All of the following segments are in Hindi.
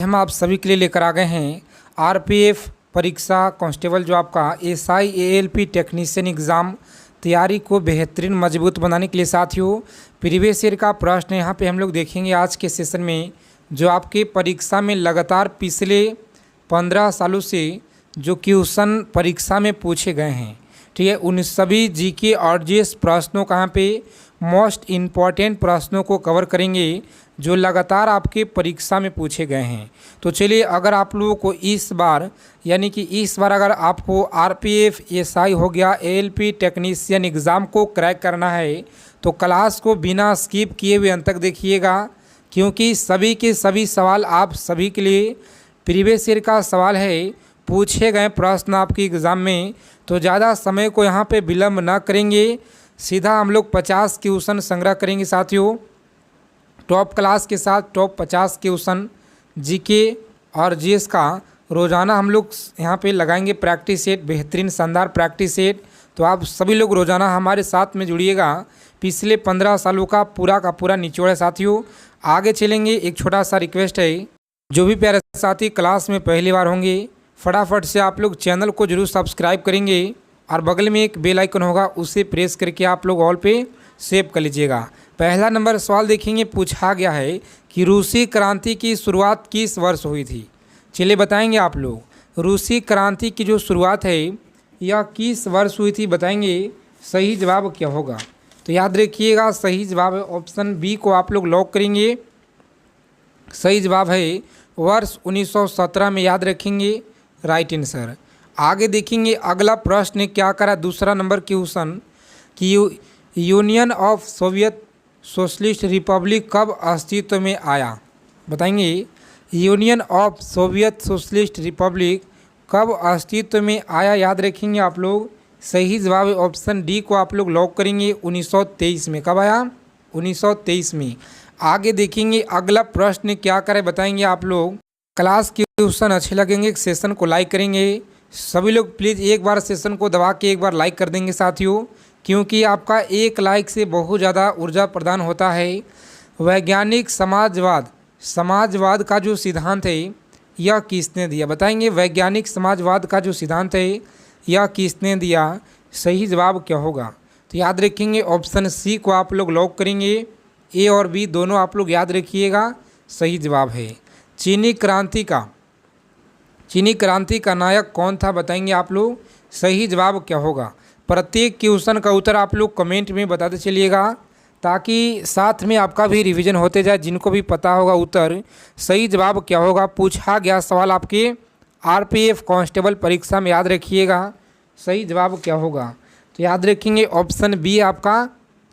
हम आप सभी के लिए लेकर आ गए हैं आरपीएफ परीक्षा कांस्टेबल जो आपका एसआई एएलपी टेक्नीशियन एग्ज़ाम तैयारी को बेहतरीन मजबूत बनाने के लिए साथियों प्रीवियस ईयर का प्रश्न यहाँ पे हम लोग देखेंगे आज के सेशन में। जो आपके परीक्षा में लगातार पिछले 15 सालों से जो क्वेश्चन परीक्षा में पूछे गए हैं, ठीक है, उन सभी जीके और जीएस प्रश्नों का यहाँ पे मोस्ट इम्पॉर्टेंट प्रश्नों को कवर करेंगे जो लगातार आपके परीक्षा में पूछे गए हैं। तो चलिए, अगर आप लोगों को इस बार अगर आपको आरपीएफ एसआई हो गया एएलपी टेक्नीशियन एग्ज़ाम को क्रैक करना है तो क्लास को बिना स्किप किए हुए अंत तक देखिएगा, क्योंकि सभी के सभी सवाल आप सभी के लिए प्रीवियस ईयर का सवाल है, पूछे गए प्रश्न आपके एग्ज़ाम में। तो ज़्यादा समय को यहाँ पे विलम्ब ना करेंगे, सीधा हम लोग 50 क्वेश्चन संग्रह करेंगे साथियों। टॉप क्लास के साथ टॉप 50 क्वेश्चन जीके और जीएस का रोज़ाना हम लोग यहाँ पे लगाएंगे प्रैक्टिस सेट, बेहतरीन शानदार प्रैक्टिस सेट। तो आप सभी लोग रोज़ाना हमारे साथ में जुड़िएगा। पिछले 15 सालों का पूरा निचोड़ है साथियों। आगे चलेंगे, एक छोटा सा रिक्वेस्ट है, जो भी प्यारे साथी क्लास में पहली बार होंगे फटाफट से आप लोग चैनल को जरूर सब्सक्राइब करेंगे और बगल में एक बेल आइकन होगा, उसे प्रेस करके आप लोग ऑल पे सेव कर लीजिएगा। पहला नंबर सवाल देखेंगे, पूछा गया है कि रूसी क्रांति की शुरुआत किस वर्ष हुई थी। चलिए बताएंगे आप लोग, रूसी क्रांति की जो शुरुआत है यह किस वर्ष हुई थी, बताएंगे। सही जवाब क्या होगा, तो याद रखिएगा सही जवाब है ऑप्शन बी को आप लोग लॉक करेंगे। सही जवाब है वर्ष 1917 में, याद रखेंगे, राइट आंसर। आगे देखेंगे अगला प्रश्न क्या करा, दूसरा नंबर क्वेश्चन कि union of Soviet socialist Republic कब अस्तित्व में आया, बताएंगे। Union of Soviet socialist Republic कब अस्तित्व में आया, याद रखेंगे आप लोग। सही जवाब है ऑप्शन डी को आप लोग लॉक करेंगे। 1923 में। कब आया, 1923 में। आगे देखेंगे अगला प्रश्न क्या करें, बताएंगे आप लोग। क्लास के क्वेश्चन अच्छे लगेंगे सेशन को लाइक करेंगे सभी लोग, प्लीज़ एक बार सेशन को दबा के एक बार लाइक कर देंगे साथियों, क्योंकि आपका एक लाइक से बहुत ज़्यादा ऊर्जा प्रदान होता है। वैज्ञानिक समाजवाद का जो सिद्धांत है यह किसने दिया, बताएंगे। वैज्ञानिक समाजवाद का जो सिद्धांत है यह किसने दिया, सही जवाब क्या होगा, तो याद रखेंगे ऑप्शन सी को आप लोग लॉक करेंगे। ए और बी दोनों आप लोग याद रखिएगा, सही जवाब है। चीनी क्रांति का नायक कौन था, बताएंगे आप लोग। सही जवाब क्या होगा, प्रत्येक क्वेश्चन का उत्तर आप लोग कमेंट में बताते चलिएगा, ताकि साथ में आपका भी रिवीजन होते जाए, जिनको भी पता होगा उत्तर। सही जवाब क्या होगा, पूछा गया सवाल आपके आरपीएफ कांस्टेबल परीक्षा में, याद रखिएगा। सही जवाब क्या होगा, तो याद रखेंगे ऑप्शन बी आपका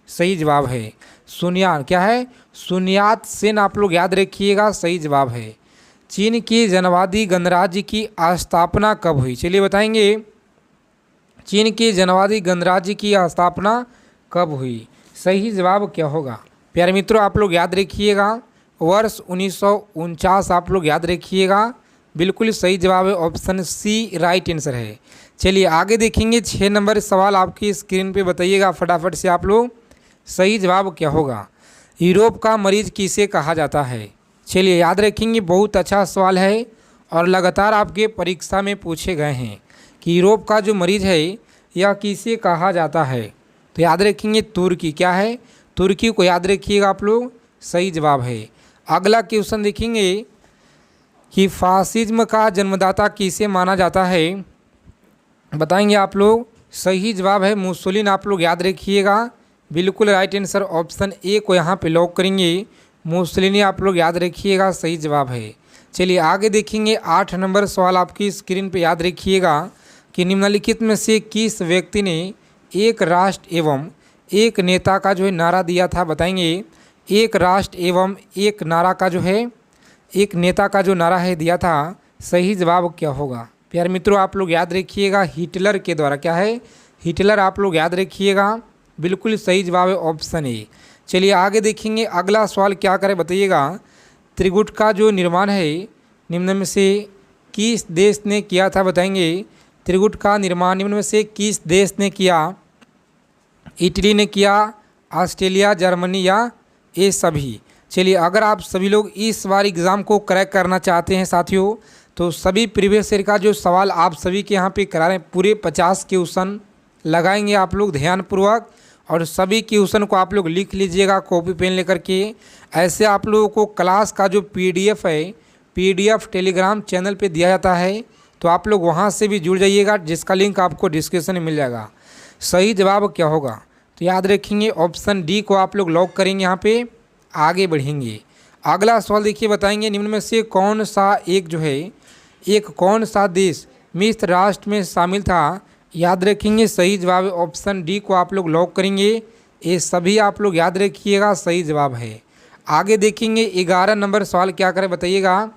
सही जवाब है। सुनियान क्या है, सुनियात सेन आप लोग याद रखिएगा, सही जवाब है। चीन के जनवादी गणराज्य की स्थापना कब हुई, चलिए बताएंगे। चीन के जनवादी गणराज्य की स्थापना कब हुई, सही जवाब क्या होगा, प्यारे मित्रों आप लोग याद रखिएगा। वर्ष 1949 आप लोग याद रखिएगा, बिल्कुल सही जवाब है ऑप्शन सी राइट आंसर है। चलिए आगे देखेंगे 6 नंबर सवाल आपकी स्क्रीन पे बताइएगा फटाफट से आप लोग। सही जवाब क्या होगा, यूरोप का मरीज किसे कहा जाता है। चलिए याद रखेंगे, बहुत अच्छा सवाल है और लगातार आपके परीक्षा में पूछे गए हैं कि यूरोप का जो मरीज है यह किसे कहा जाता है, तो याद रखेंगे तुर्की। क्या है, तुर्की को याद रखिएगा आप लोग, सही जवाब है। अगला क्वेश्चन देखेंगे कि फासिज्म का जन्मदाता किसे माना जाता है, बताएंगे आप लोग। सही जवाब है मुसोलिनी, आप लोग याद रखिएगा, बिल्कुल राइट आंसर ऑप्शन ए को यहाँ पे लॉक करेंगे। मुसोलिनी आप लोग याद रखिएगा, सही जवाब है। चलिए आगे देखेंगे 8 नंबर सवाल आपकी स्क्रीन पे, याद रखिएगा कि निम्नलिखित में से किस व्यक्ति ने एक राष्ट्र एवं एक नेता का जो है नारा दिया था, बताएंगे। एक राष्ट्र एवं एक नारा का जो है, एक नेता का जो नारा है दिया था, सही जवाब क्या होगा, प्यारे मित्रों आप लोग याद रखिएगा, हिटलर के द्वारा। क्या है, हिटलर आप लोग याद रखिएगा, बिल्कुल सही जवाब है ऑप्शन ए। चलिए आगे देखेंगे अगला सवाल क्या करें, बताइएगा। त्रिगुट का जो निर्माण है निम्न में से किस देश ने किया था, बताएंगे। त्रिगुट का निर्माण निम्न में से किस देश ने किया, इटली ने किया, ऑस्ट्रेलिया, जर्मनी या ये सभी। चलिए, अगर आप सभी लोग इस बार एग्ज़ाम को क्रैक करना चाहते हैं साथियों, तो सभी प्रीवियस ईयर का जो सवाल आप सभी के यहाँ पे करा रहे हैं, पूरे 50 क्वेश्चन लगाएंगे आप लोग ध्यानपूर्वक, और सभी क्वेश्चन को आप लोग लिख लीजिएगा कॉपी पेन लेकर के। ऐसे आप लोगों को क्लास का जो PDF है, PDF टेलीग्राम चैनल पे दिया जाता है, तो आप लोग वहाँ से भी जुड़ जाइएगा, जिसका लिंक आपको डिस्क्रिप्शन में मिल जाएगा। सही जवाब क्या होगा, तो याद रखेंगे ऑप्शन डी को आप लोग लॉक करेंगे। यहाँ पे आगे बढ़ेंगे। अगला सवाल देखिए, बताएंगे निम्न में से कौन सा कौन सा देश मिस्र राष्ट्र में शामिल था। याद रखेंगे सही जवाब है ऑप्शन डी को आप लोग लॉक करेंगे। ये सभी आप लोग याद रखिएगा सही जवाब है। आगे देखेंगे 11 नंबर सवाल क्या करें बताइएगा।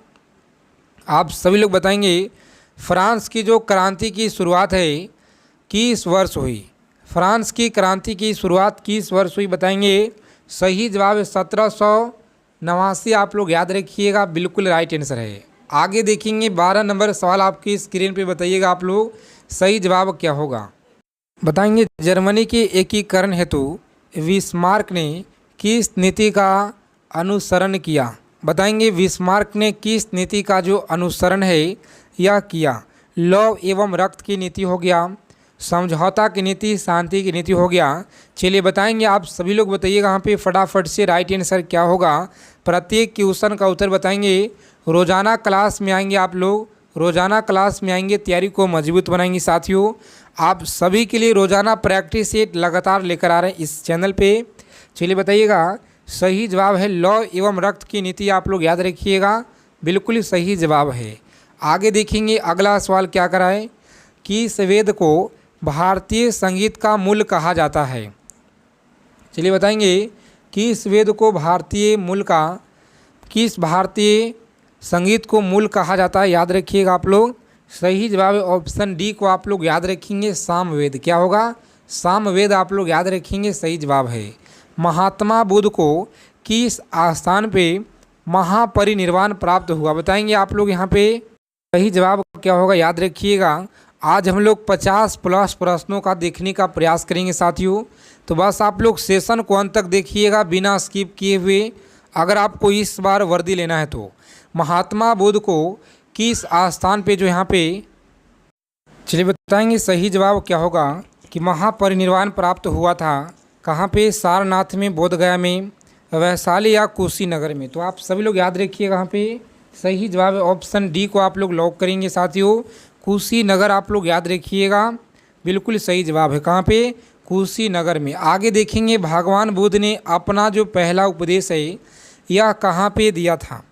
आप सभी लोग बताएंगे फ्रांस की जो क्रांति की शुरुआत है किस वर्ष हुई। फ्रांस की क्रांति की शुरुआत किस वर्ष हुई बताएंगे। सही जवाब है 1789। आप लोग याद रखिएगा, बिल्कुल राइट आंसर है। आगे देखेंगे 12 नंबर सवाल आपकी स्क्रीन पे बताइएगा आप लोग सही जवाब क्या होगा। बताएंगे जर्मनी के एकीकरण हेतु बिस्मार्क ने किस नीति का अनुसरण किया। बताएंगे बिस्मार्क ने किस नीति का जो अनुसरण है यह किया। लौह एवं रक्त की नीति हो गया, समझौता की नीति, शांति की नीति हो गया। चलिए बताएंगे, आप सभी लोग बताइएगा यहाँ पे फटाफट से राइट आंसर क्या होगा। प्रत्येक क्वेश्चन का उत्तर बताएंगे। रोज़ाना क्लास में आएंगे आप लोग, रोज़ाना क्लास में आएंगे, तैयारी को मजबूत बनाएंगे साथियों। आप सभी के लिए रोज़ाना प्रैक्टिस सेट लगातार लेकर आ रहे हैं इस चैनल पे। चलिए बताइएगा, सही जवाब है लौह एवं रक्त की नीति। आप लोग याद रखिएगा, बिल्कुल सही जवाब है। आगे देखेंगे अगला सवाल क्या कराए। किस वेद को भारतीय संगीत का मूल कहा जाता है। चलिए बताएंगे किस वेद को किस भारतीय संगीत को मूल कहा जाता है। याद रखिएगा आप लोग, सही जवाब है ऑप्शन डी को आप लोग याद रखेंगे सामवेद। क्या होगा, सामवेद आप लोग याद रखेंगे, सही जवाब है। महात्मा बुद्ध को किस स्थान पे महापरिनिर्वाण प्राप्त हुआ। बताएंगे आप लोग यहाँ पे सही जवाब क्या होगा, याद रखिएगा। आज हम लोग 50+ प्रश्नों का देखने का प्रयास करेंगे साथियों, तो बस आप लोग सेशन को अंत तक देखिएगा बिना स्किप किए हुए, अगर आपको इस बार वर्दी लेना है तो। महात्मा बुद्ध को किस स्थान पे जो यहाँ पे, चलिए बताएंगे सही जवाब क्या होगा कि महापरिनिर्वाण प्राप्त हुआ था। कहाँ पे, सारनाथ में, बोधगया में, वैशाली या कुशीनगर में। तो आप सभी लोग याद रखिएगा, यहाँ पे सही जवाब है ऑप्शन डी को आप लोग लॉक करेंगे साथियों। कुशीनगर आप लोग याद रखिएगा, बिल्कुल सही जवाब है। कहाँ पे, कुशीनगर में। आगे देखेंगे भगवान बुद्ध ने अपना जो पहला उपदेश है यह कहाँ पे दिया था।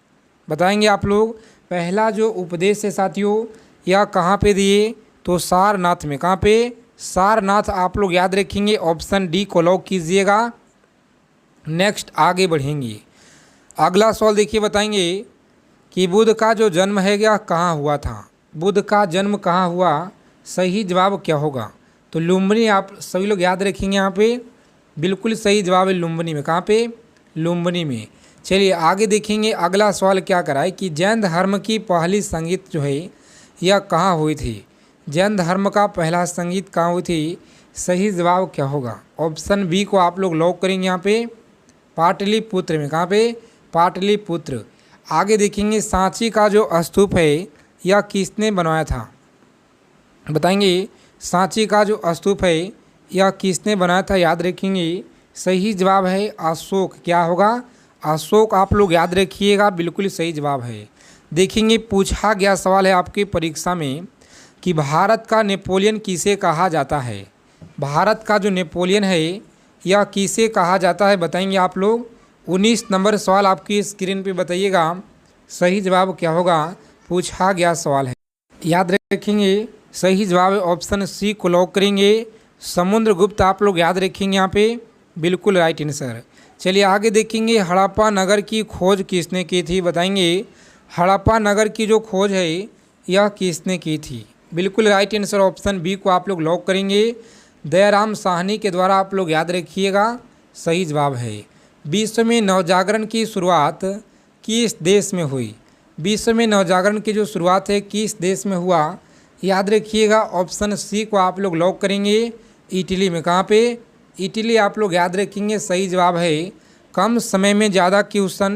बताएंगे आप लोग, पहला जो उपदेश है साथियों यह कहाँ पे दिए, तो सारनाथ में। कहाँ पे, सारनाथ। आप लोग याद रखेंगे, ऑप्शन डी को लॉक कीजिएगा। नेक्स्ट आगे बढ़ेंगे। अगला सवाल देखिए, बताएंगे कि बुद्ध का जो जन्म है यह कहाँ हुआ था। बुद्ध का जन्म कहाँ हुआ, सही जवाब क्या होगा, तो लुम्बिनी। आप सभी लोग याद रखेंगे, यहाँ पे बिल्कुल सही जवाब है लुम्बिनी में। कहाँ पे, लुम्बिनी में। चलिए आगे देखेंगे अगला सवाल क्या कराए कि जैन धर्म की पहली संगीत जो है यह कहाँ हुई थी। जैन धर्म का पहला संगीत कहाँ हुई थी, सही जवाब क्या होगा, ऑप्शन बी को आप लोग लॉक करेंगे यहाँ पे, पाटलिपुत्र में। कहाँ पे, पाटलिपुत्र। आगे देखेंगे सांची का जो स्तूप है यह किसने बनवाया था। बताएंगे सांची का जो स्तूप है यह किसने बनाया था। याद रखेंगे, सही जवाब है अशोक। क्या होगा, अशोक। आप लोग याद रखिएगा, बिल्कुल सही जवाब है। देखेंगे पूछा गया सवाल है आपकी परीक्षा में कि भारत का नेपोलियन किसे कहा जाता है। भारत का जो नेपोलियन है यह किसे कहा जाता है। बताएंगे आप लोग। 19 नंबर सवाल आपकी स्क्रीन पे बताइएगा, सही जवाब क्या होगा, पूछा गया सवाल है। याद रखेंगे, सही जवाब है ऑप्शन सी को लॉक करेंगे, समुद्रगुप्त। आप लोग याद रखेंगे यहाँ पे, बिल्कुल राइट आंसर। चलिए आगे देखेंगे हड़प्पा नगर की खोज किसने की थी। बताएंगे हड़प्पा नगर की जो खोज है यह किसने की थी। बिल्कुल राइट आंसर, ऑप्शन बी को आप लोग लॉक करेंगे, दयाराम साहनी के द्वारा। आप लोग याद रखिएगा, सही जवाब है। विश्व में नवजागरण की शुरुआत किस देश में हुई। विश्व में नवजागरण की जो शुरुआत है किस देश में हुआ, याद रखिएगा, ऑप्शन सी को आप लोग लॉक करेंगे, इटली में। कहाँ पे, इटली। आप लोग याद रखेंगे, सही जवाब है। कम समय में ज़्यादा क्वेश्चन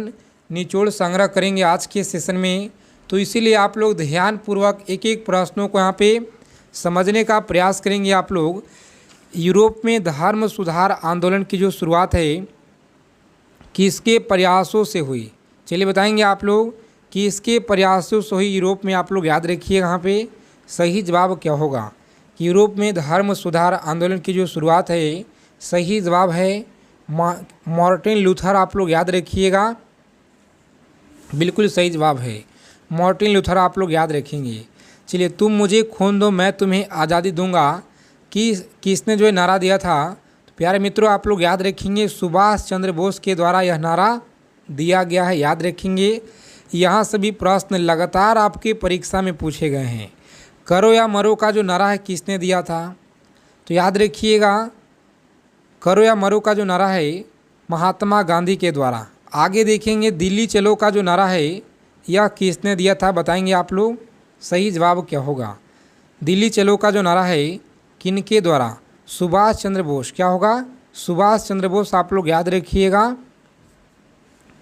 निचोड़ संग्रह करेंगे आज के सेशन में। तो इसीलिए आप लोग ध्यानपूर्वक एक एक प्रश्नों को यहाँ पे समझने का प्रयास करेंगे। आप लोग यूरोप में धर्म सुधार आंदोलन की जो शुरुआत है किसके प्रयासों से हुई, चलिए बताएंगे आप लोग कि इसके प्रयासों से हुई यूरोप में। आप लोग याद रखिए यहाँ पे सही जवाब क्या होगा कि यूरोप में धर्म सुधार आंदोलन की जो शुरुआत है, सही जवाब है मार्टिन लूथर। आप लोग याद रखिएगा, बिल्कुल सही जवाब है मार्टिन लूथर, आप लोग याद रखेंगे। चलिए तुम मुझे खून दो मैं तुम्हें आज़ादी दूंगा कि किसने जो है नारा दिया था, तो प्यारे मित्रों आप लोग याद रखेंगे सुभाष चंद्र बोस के द्वारा यह नारा दिया गया है, याद रखेंगे। यहाँ सभी प्रश्न लगातार आपके परीक्षा में पूछे गए हैं। करो या मरो का जो नारा है किसने दिया था, तो याद रखिएगा करो या मरो का जो नारा है महात्मा गांधी के द्वारा। आगे देखेंगे दिल्ली चलो का जो नारा है यह किसने दिया था, बताएंगे आप लोग सही जवाब क्या होगा। दिल्ली चलो का जो नारा है किनके द्वारा, सुभाष चंद्र बोस। क्या होगा, सुभाष चंद्र बोस, आप लोग याद रखिएगा,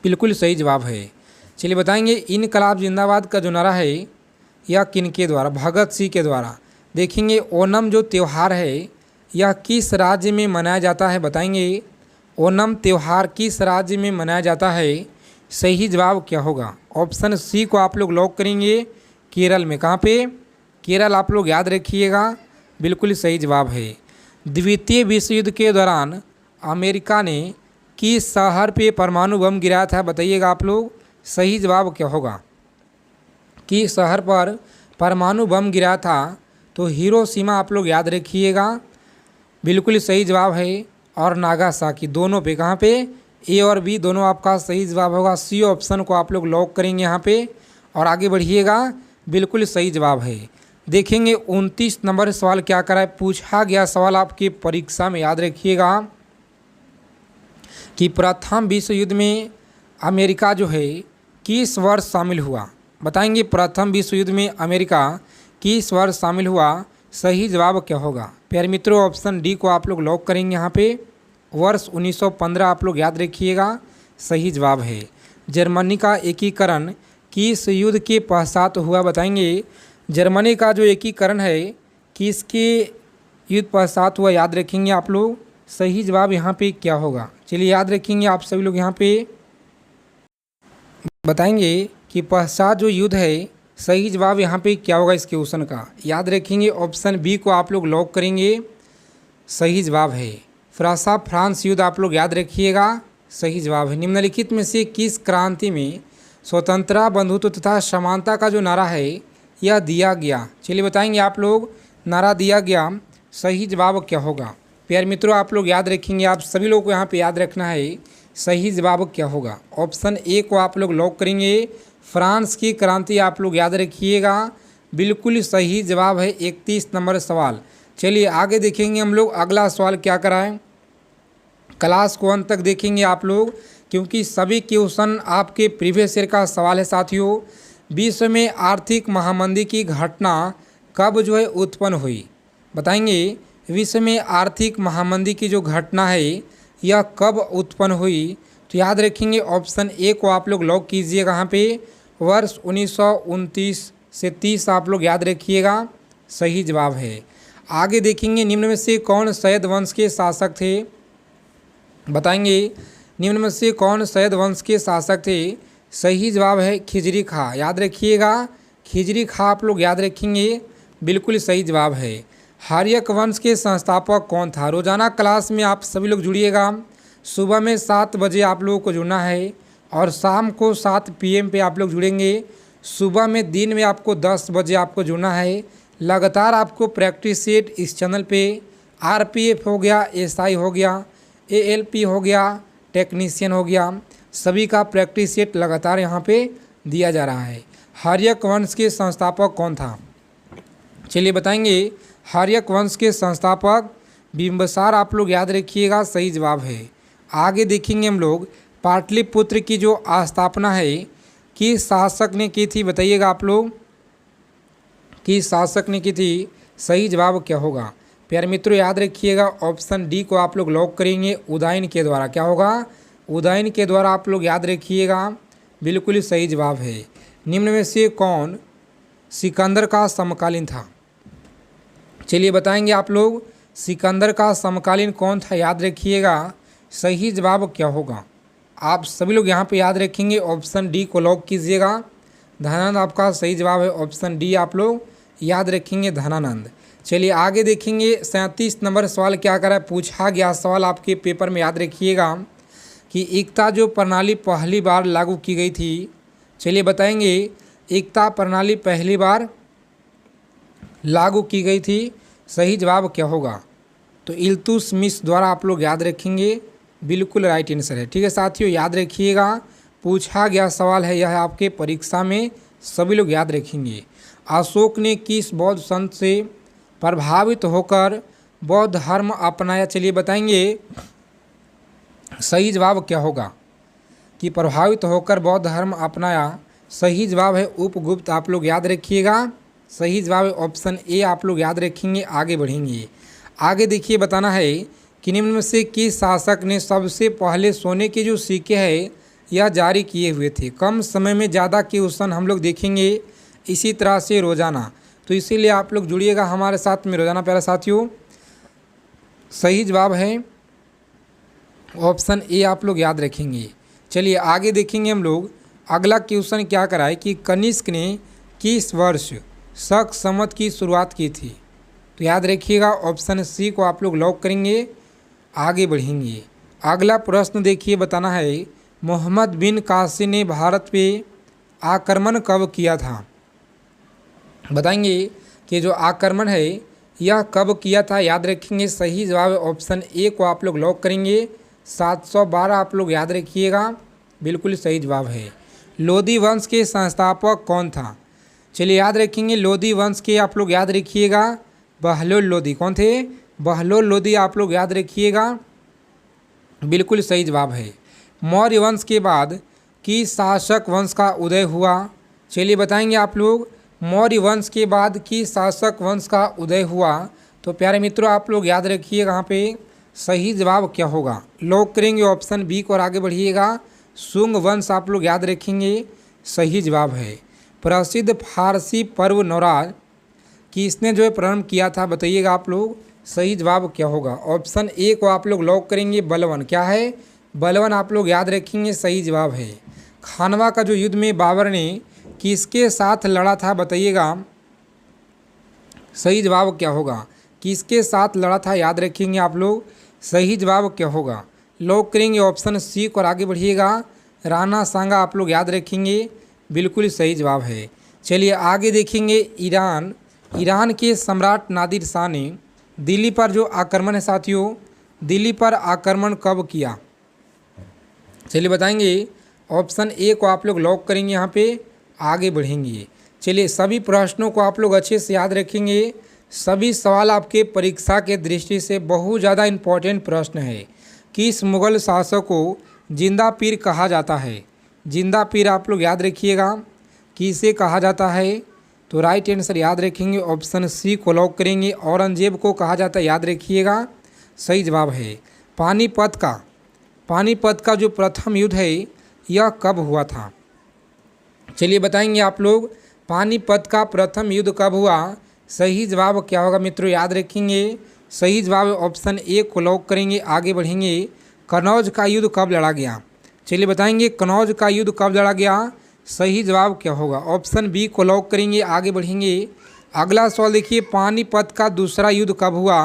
बिल्कुल सही जवाब है। चलिए बताएंगे इनकलाब जिंदाबाद का जो नारा है यह किनके द्वारा, भगत सिंह के द्वारा। देखेंगे ओणम जो त्यौहार है यह किस राज्य में मनाया जाता है, बताएंगे ओणम त्यौहार किस राज्य में मनाया जाता है, सही जवाब क्या होगा। ऑप्शन सी को आप लोग लॉक करेंगे, केरल में। कहाँ पे, केरल, आप लोग याद रखिएगा, बिल्कुल सही जवाब है। द्वितीय विश्व युद्ध के दौरान अमेरिका ने किस शहर पे परमाणु बम गिराया था, बताइएगा आप लोग सही जवाब क्या होगा। किस शहर पर परमाणु बम गिराया था, तो हिरोशिमा, आप लोग याद रखिएगा, बिल्कुल सही जवाब है। और नागासाकी, दोनों पे। कहाँ पे, ए और बी दोनों आपका सही जवाब होगा। सी ऑप्शन को आप लोग लॉक करेंगे यहाँ पे और आगे बढ़िएगा, बिल्कुल सही जवाब है। देखेंगे 29 नंबर सवाल क्या करा है, पूछा गया सवाल आपकी परीक्षा में, याद रखिएगा कि प्रथम विश्व युद्ध में अमेरिका जो है किस वर्ष शामिल हुआ, बताएंगे प्रथम विश्व युद्ध में अमेरिका किस वर्ष शामिल हुआ, सही जवाब क्या होगा। प्यारे मित्रों ऑप्शन डी को आप लोग लॉक करेंगे यहाँ पे, वर्ष 1915, आप लोग याद रखिएगा, सही जवाब है। जर्मनी का एकीकरण किस युद्ध के पश्चात हुआ, बताएंगे जर्मनी का जो एकीकरण है किसके युद्ध पश्चात हुआ, याद रखेंगे आप लोग, सही जवाब यहाँ पे क्या होगा। चलिए याद रखेंगे आप सभी लोग यहाँ पे बताएंगे कि पश्चात जो युद्ध है, सही जवाब यहाँ पे क्या होगा इस क्वेश्चन का, याद रखेंगे। ऑप्शन बी को आप लोग लॉक करेंगे, सही जवाब है फ्रांसा फ्रांस युद्ध, आप लोग याद रखिएगा, सही जवाब है। निम्नलिखित में से किस क्रांति में स्वतंत्रता बंधुत्व तथा समानता का जो नारा है यह दिया गया, चलिए बताएंगे आप लोग, नारा दिया गया, सही जवाब क्या होगा। प्यारे मित्रों आप लोग याद रखेंगे, आप सभी लोग को यहाँ पे याद रखना है, सही जवाब क्या होगा। ऑप्शन ए को आप लोग लॉक करेंगे, फ्रांस की क्रांति, आप लोग याद रखिएगा, बिल्कुल सही जवाब है 31 नंबर सवाल। चलिए आगे देखेंगे हम लोग अगला सवाल क्या कराएं, क्लास को अंत तक देखेंगे आप लोग, क्योंकि सभी क्वेश्चन आपके प्रीवियस ईयर का सवाल है साथियों। विश्व में आर्थिक महामंदी की घटना कब जो है उत्पन्न हुई, बताएंगे विश्व में आर्थिक महामंदी की जो घटना है यह कब उत्पन्न हुई, तो याद रखेंगे ऑप्शन ए को आप लोग लॉक कीजिएगा यहाँ पे, वर्ष 1929 से 30, आप लोग याद रखिएगा, सही जवाब है। आगे देखेंगे निम्न में से कौन सैयद वंश के शासक थे, बताएंगे निम्न में से कौन सैयद वंश के शासक थे, सही जवाब है खिजरी खां, याद रखिएगा, खिजरी खां, आप लोग याद रखेंगे, बिल्कुल सही जवाब है। हर्यक वंश के संस्थापक कौन था। रोजाना क्लास में आप सभी लोग जुड़िएगा, सुबह में 7 बजे आप लोगों को जुड़ना है और शाम को 7 PM पे आप लोग जुड़ेंगे। सुबह में दिन में आपको 10 बजे आपको जुड़ना है। लगातार आपको प्रैक्टिस सेट इस चैनल पे RPF हो गया, SI हो गया, ALP हो गया, टेक्नीशियन हो गया, सभी का प्रैक्टिस सेट लगातार यहाँ पे दिया जा रहा है। हर्यक वंश के संस्थापक कौन था, चलिए बताएंगे, हर्यक वंश के संस्थापक बिंबिसार, आप लोग याद रखिएगा, सही जवाब है। आगे देखेंगे हम लोग पाटलिपुत्र की जो स्थापना है किस शासक ने की थी, बताइएगा आप लोग, किस शासक ने की थी, सही जवाब क्या होगा। प्यारे मित्रों याद रखिएगा ऑप्शन डी को आप लोग लॉक करेंगे, उदयन के द्वारा, क्या होगा, उदयन के द्वारा आप लोग याद रखिएगा, बिल्कुल ही सही जवाब है। निम्न में से कौन सिकंदर का समकालीन था? चलिए बताएंगे आप लोग, सिकंदर का समकालीन कौन था, याद रखिएगा। सही जवाब क्या होगा? आप सभी लोग यहाँ पे याद रखेंगे, ऑप्शन डी को लॉक कीजिएगा। धनानंद आपका सही जवाब है, ऑप्शन डी आप लोग याद रखेंगे, धनानंद। चलिए आगे देखेंगे, 37 नंबर सवाल क्या करा है, पूछा गया सवाल आपके पेपर में याद रखिएगा कि एकता जो प्रणाली पहली बार लागू की गई थी। चलिए बताएंगे, एकता प्रणाली पहली बार लागू की गई थी, सही जवाब क्या होगा? तो इल्तुतमिश द्वारा आप लोग याद रखेंगे, बिल्कुल राइट आंसर है। ठीक है साथियों, याद रखिएगा, पूछा गया सवाल है यह आपके परीक्षा में, सभी लोग याद रखेंगे। अशोक ने किस बौद्ध संत से प्रभावित होकर बौद्ध धर्म अपनाया? चलिए बताएंगे, सही जवाब क्या होगा कि प्रभावित होकर बौद्ध धर्म अपनाया? सही जवाब है उपगुप्त, आप लोग याद रखिएगा। सही जवाब है ऑप्शन ए, आप लोग याद रखेंगे। आगे बढ़ेंगे, आगे देखिए, बताना है कि निम्न में से किस शासक ने सबसे पहले सोने के जो सिक्के हैं यह जारी किए हुए थे? कम समय में ज़्यादा क्वेश्चन हम लोग देखेंगे इसी तरह से रोज़ाना, तो इसीलिए आप लोग जुड़िएगा हमारे साथ में रोज़ाना प्यारे साथियों। सही जवाब है ऑप्शन ए, आप लोग याद रखेंगे। चलिए आगे देखेंगे हम लोग, अगला क्वेश्चन क्या कराए कि कनिष्क ने किस वर्ष शक संवत की शुरुआत की थी? तो याद रखिएगा, ऑप्शन सी को आप लोग लॉक करेंगे। आगे बढ़ेंगे, अगला प्रश्न देखिए, बताना है मोहम्मद बिन कासिम ने भारत पे आक्रमण कब किया था? बताएंगे कि जो आक्रमण है यह कब किया था, याद रखेंगे। सही जवाब है ऑप्शन ए को आप लोग लॉक करेंगे। 712 आप लोग याद रखिएगा, बिल्कुल सही जवाब है। लोधी वंश के संस्थापक कौन था? चलिए याद रखेंगे, लोधी वंश के आप लोग याद रखिएगा, बहलोल लोधी। कौन थे? बहलोल लोधी, आप लोग याद रखिएगा, बिल्कुल सही जवाब है। मौर्य वंश के बाद किस शासक वंश का उदय हुआ? चलिए बताएंगे आप लोग, मौर्य वंश के बाद किस शासक वंश का उदय हुआ? तो प्यारे मित्रों आप लोग याद रखिएगा, यहाँ पे सही जवाब क्या होगा, लॉक करेंगे ऑप्शन बी को और आगे बढ़िएगा। शुंग वंश आप लोग याद रखेंगे, सही जवाब है। प्रसिद्ध फारसी पर्व नवराज किसने जो है प्रारंभ किया था, बताइएगा आप लोग, सही जवाब क्या होगा? ऑप्शन ए को आप लोग लॉक करेंगे, बलवन। क्या है? बलवन, आप लोग याद रखेंगे, सही जवाब है। खानवा का जो युद्ध में बाबर ने किसके साथ लड़ा था, बताइएगा, सही जवाब क्या होगा? किसके साथ लड़ा था, याद रखेंगे आप लोग, सही जवाब क्या होगा? लॉक करेंगे ऑप्शन सी को और आगे बढ़िएगा। राणा सांगा, आप लोग याद रखेंगे, बिल्कुल सही जवाब है। चलिए आगे देखेंगे, ईरान के सम्राट नादिर शाह ने दिल्ली पर जो आक्रमण है साथियों, दिल्ली पर आक्रमण कब किया? चलिए बताएंगे, ऑप्शन ए को आप लोग लॉक करेंगे, यहाँ पे आगे बढ़ेंगे। चलिए सभी प्रश्नों को आप लोग अच्छे से याद रखेंगे, सभी सवाल आपके परीक्षा के दृष्टि से बहुत ज़्यादा इम्पोर्टेंट प्रश्न है। किस मुग़ल शासक को जिंदा पीर कहा जाता है? जिंदा पीर आप लोग याद रखिएगा, किसे कहा जाता है? तो राइट आंसर याद रखेंगे, ऑप्शन सी को लॉक करेंगे। औरंगजेब को कहा जाता है, याद रखिएगा, सही जवाब है। पानीपत का जो प्रथम युद्ध है यह कब हुआ था? चलिए बताएंगे आप लोग, पानीपत का प्रथम युद्ध कब हुआ? सही जवाब क्या होगा मित्रों, याद रखेंगे, सही जवाब ऑप्शन ए को लॉक करेंगे। आगे बढ़ेंगे, कनौज का युद्ध कब लड़ा गया? चलिए बताएंगे, कनौज का युद्ध कब लड़ा गया? सही जवाब क्या होगा? ऑप्शन बी को लॉक करेंगे। आगे बढ़ेंगे, अगला सवाल देखिए, पानीपत का दूसरा युद्ध कब हुआ?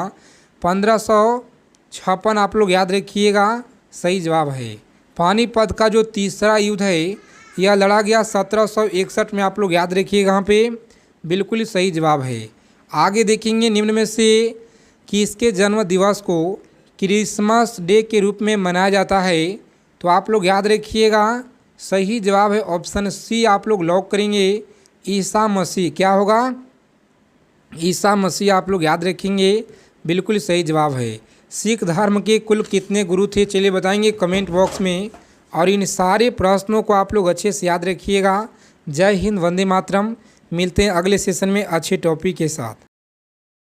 1556 आप लोग याद रखिएगा, सही जवाब है। पानीपत का जो तीसरा युद्ध है यह लड़ा गया 1761 में, आप लोग याद रखिएगा, यहाँ पे बिल्कुल सही जवाब है। आगे देखेंगे, निम्न में से किसके जन्म दिवस को क्रिसमस डे के रूप में मनाया जाता है? तो आप लोग याद रखिएगा, सही जवाब है ऑप्शन सी, आप लोग लॉक करेंगे, ईसा मसीह। क्या होगा? ईसा मसीह, आप लोग याद रखेंगे, बिल्कुल सही जवाब है। सिख धर्म के कुल कितने गुरु थे? चलिए बताएंगे कमेंट बॉक्स में, और इन सारे प्रश्नों को आप लोग अच्छे से याद रखिएगा। जय हिंद, वंदे मातरम। मिलते हैं अगले सेशन में अच्छे टॉपिक के साथ।